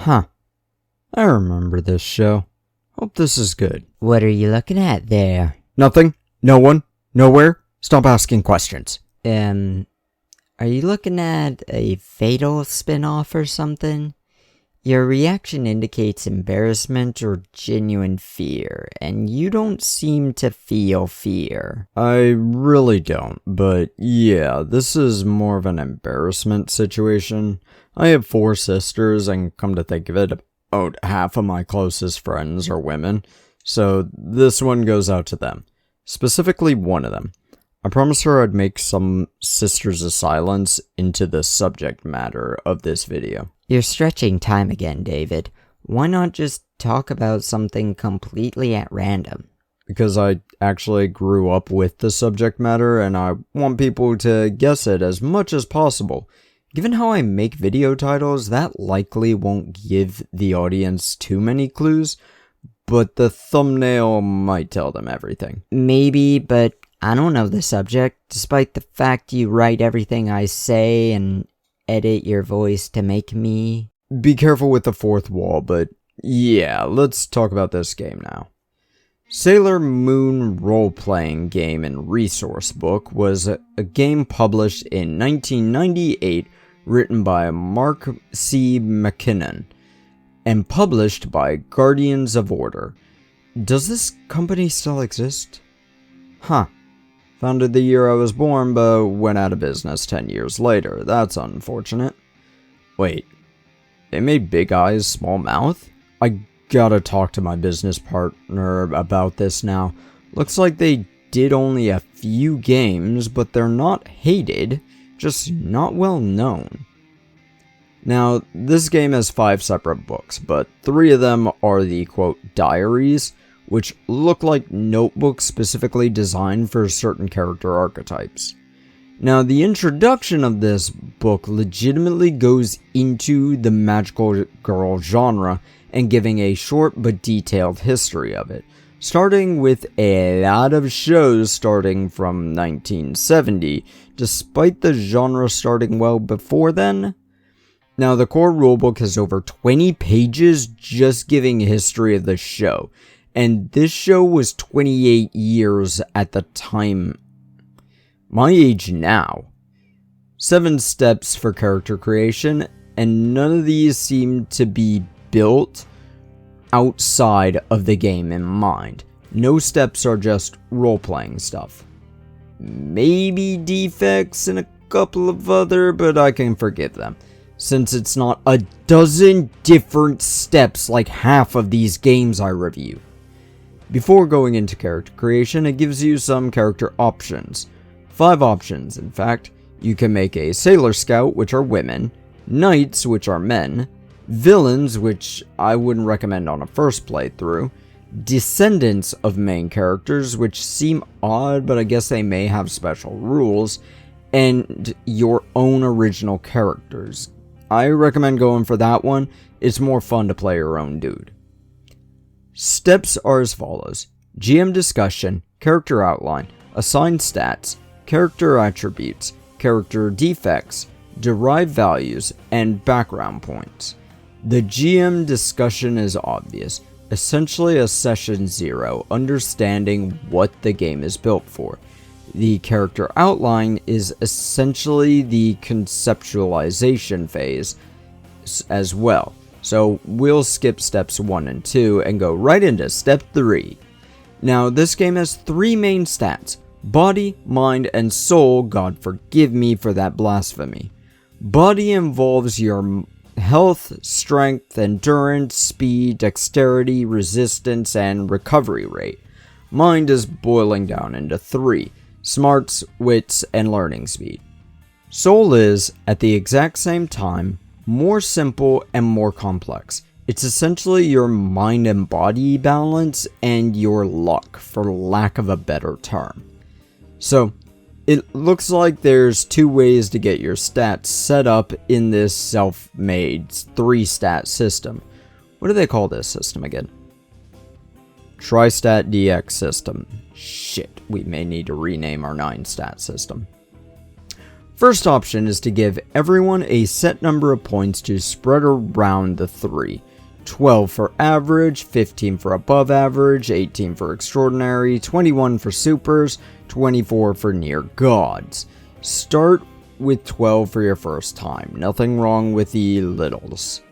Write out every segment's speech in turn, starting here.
Huh. I remember this show. Hope this is good. What are you looking at there? Nothing. No one. Nowhere. Stop asking questions. Are you looking at a Fatal spin-off or something? Your reaction indicates embarrassment or genuine fear, and you don't seem to feel fear. I really don't, but yeah, this is more of an embarrassment situation. I have 4 sisters, and come to think of it, about half of my closest friends are women, so this one goes out to them. Specifically one of them. I promised her I'd make some Sisters of Silence into the subject matter of this video. You're stretching time again, David. Why not just talk about something completely at random? Because I actually grew up with the subject matter and I want people to guess it as much as possible. Given how I make video titles, that likely won't give the audience too many clues, but the thumbnail might tell them everything. Maybe, but I don't know the subject, despite the fact you write everything I say and edit your voice to make me. Be careful with the fourth wall, but yeah, let's talk about this game now. Sailor Moon role-playing game and resource book was a game published in 1998, written by Mark C. McKinnon, and published by Guardians of Order. Does this company still exist? Huh. Founded the year I was born, but went out of business 10 years later. That's unfortunate. Wait, they made Big Eyes, Small Mouth? I gotta talk to my business partner about this now. Looks like they did only a few games, but they're not hated, just not well known. Now, this game has 5 separate books, but 3 of them are the, quote, diaries, which look like notebooks specifically designed for certain character archetypes. Now, the introduction of this book legitimately goes into the magical girl genre and giving a short but detailed history of it, starting with a lot of shows starting from 1970, despite the genre starting well before then. Now, the core rulebook has over 20 pages just giving a history of the show, and this show was 28 years at the time. My age now. 7 steps for character creation, and none of these seem to be built outside of the game in mind. No steps are just role-playing stuff. Maybe defects and a couple of other, but I can forgive them, since it's not a dozen different steps like half of these games I review. Before going into character creation, it gives you some character options. 5 options, in fact. You can make a Sailor Scout, which are women, Knights, which are men, Villains, which I wouldn't recommend on a first playthrough, Descendants of main characters, which seem odd, but I guess they may have special rules, and your own original characters. I recommend going for that one. It's more fun to play your own dude. Steps are as follows: GM discussion, character outline, assign stats, character attributes, character defects, derived values, and background points. The GM discussion is obvious, essentially a session 0, understanding what the game is built for. The character outline is essentially the conceptualization phase as well. So we'll skip steps 1 and 2 and go right into step 3. Now, this game has 3 main stats: body, mind, and soul. God forgive me for that blasphemy. Body involves your health, strength, endurance, speed, dexterity, resistance, and recovery rate. Mind is boiling down into 3: smarts, wits, and learning speed. Soul is, at the exact same time, more simple and more complex. It's essentially your mind and body balance and your luck, for lack of a better term. So, it looks like there's 2 ways to get your stats set up in this self-made 3-stat system. What do they call this system again? Tri-Stat DX system. Shit, we may need to rename our 9-stat system. First option is to give everyone a set number of points to spread around the 3. 12 for average, 15 for above average, 18 for extraordinary, 21 for supers, 24 for near gods. Start with 12 for your first time, nothing wrong with the littles.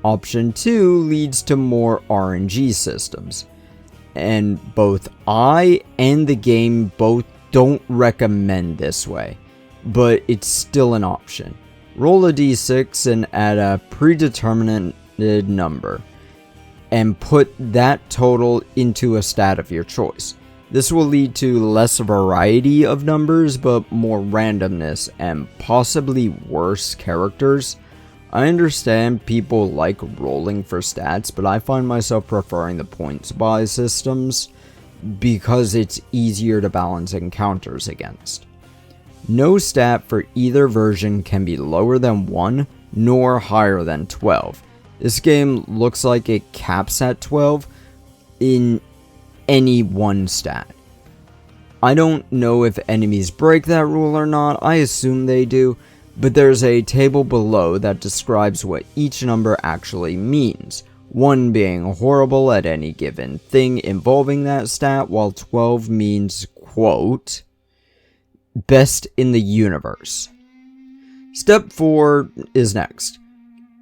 Option 2 leads to more RNG systems, and both I and the game both don't recommend this way, but it's still an option. Roll a d6 and add a predetermined number, and put that total into a stat of your choice. This will lead to less variety of numbers, but more randomness and possibly worse characters. I understand people like rolling for stats, but I find myself preferring the points buy systems because it's easier to balance encounters against. No stat for either version can be lower than 1 nor higher than 12. This game looks like it caps at 12 in any one stat. I don't know if enemies break that rule or not, I assume they do, but there's a table below that describes what each number actually means. 1 being horrible at any given thing involving that stat, while 12 means, quote, best in the universe. Step 4 is next.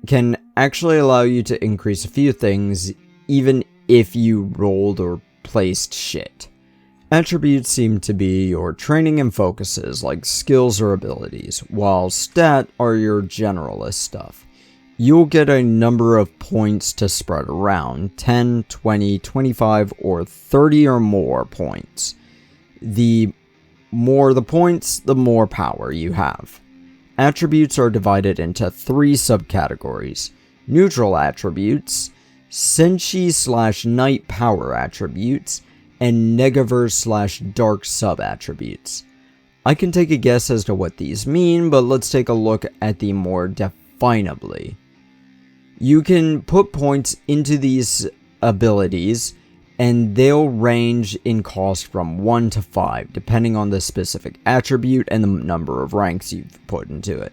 Can actually allow you to increase a few things, even if you rolled or placed shit. Attributes seem to be your training and focuses, like skills or abilities, while stat are your generalist stuff. You'll get a number of points to spread around, 10, 20, 25, or 30 or more points. The more the points, the more power you have. Attributes are divided into 3 subcategories: neutral attributes, Senshi/night power attributes, and Negaverse/dark sub-attributes. I can take a guess as to what these mean, but let's take a look at the more definably. You can put points into these abilities, and they'll range in cost from 1 to 5, depending on the specific attribute and the number of ranks you've put into it.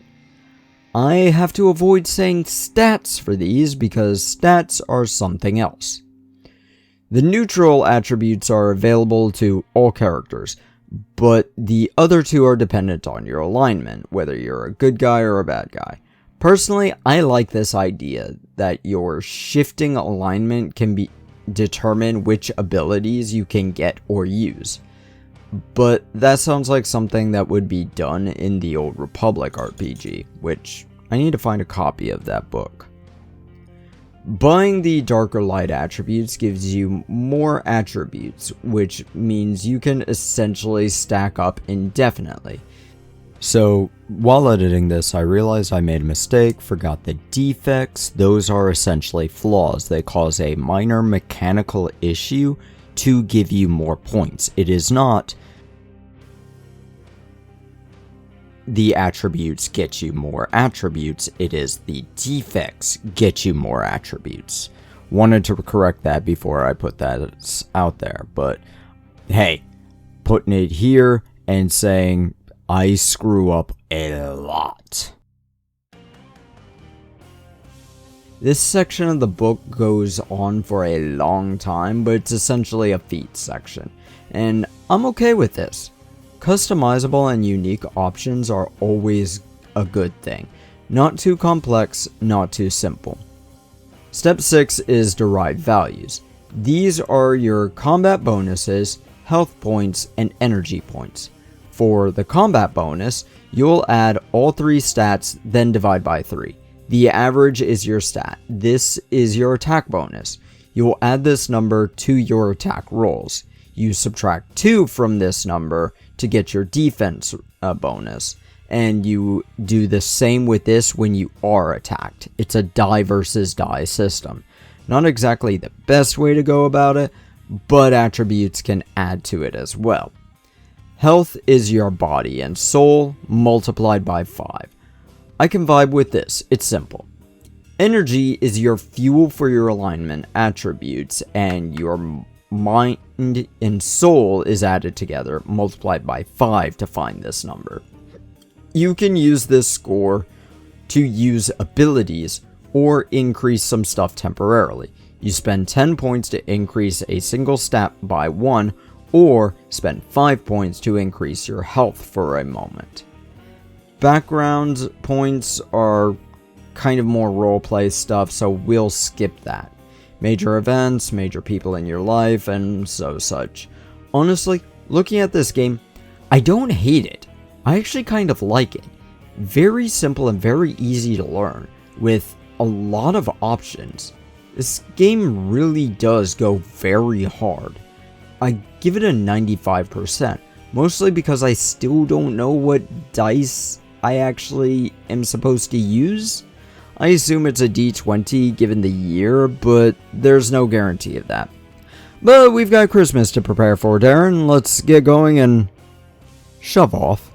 I have to avoid saying stats for these because stats are something else. The neutral attributes are available to all characters, but the other 2 are dependent on your alignment, whether you're a good guy or a bad guy. Personally, I like this idea that your shifting alignment can determine which abilities you can get or use. But that sounds like something that would be done in the Old Republic RPG, which I need to find a copy of that book. Buying the darker light attributes gives you more attributes, which means you can essentially stack up indefinitely. So, while editing this, I realized I made a mistake, forgot the defects. Those are essentially flaws. They cause a minor mechanical issue to give you more points. It is not the attributes get you more attributes, it is the defects get you more attributes. Wanted to correct that before I put that out there, but hey, putting it here and saying I screw up a lot. This section of the book goes on for a long time, but it's essentially a feat section, and I'm okay with this. Customizable and unique options are always a good thing. Not too complex, not too simple. Step 6 is derived values. These are your combat bonuses, health points, and energy points. For the combat bonus, you'll add all 3 stats, then divide by 3. The average is your stat. This is your attack bonus. You'll add this number to your attack rolls. You subtract 2 from this number to get your defense bonus, and you do the same with this when you are attacked. It's a die versus die system. Not exactly the best way to go about it, but attributes can add to it as well. Health is your body and soul multiplied by 5. I can vibe with this, it's simple. Energy is your fuel for your alignment attributes, and your mind and soul is added together, multiplied by 5 to find this number. You can use this score to use abilities or increase some stuff temporarily. You spend 10 points to increase a single stat by 1, or spend 5 points to increase your health for a moment. Background points are kind of more roleplay stuff, so we'll skip that. Major events, major people in your life, and such. Honestly, looking at this game, I don't hate it. I actually kind of like it. Very simple and very easy to learn, with a lot of options. This game really does go very hard. I give it a 95%, mostly because I still don't know what dice I actually am supposed to use. I assume it's a D20 given the year, but there's no guarantee of that. But we've got Christmas to prepare for, Darren. Let's get going and shove off.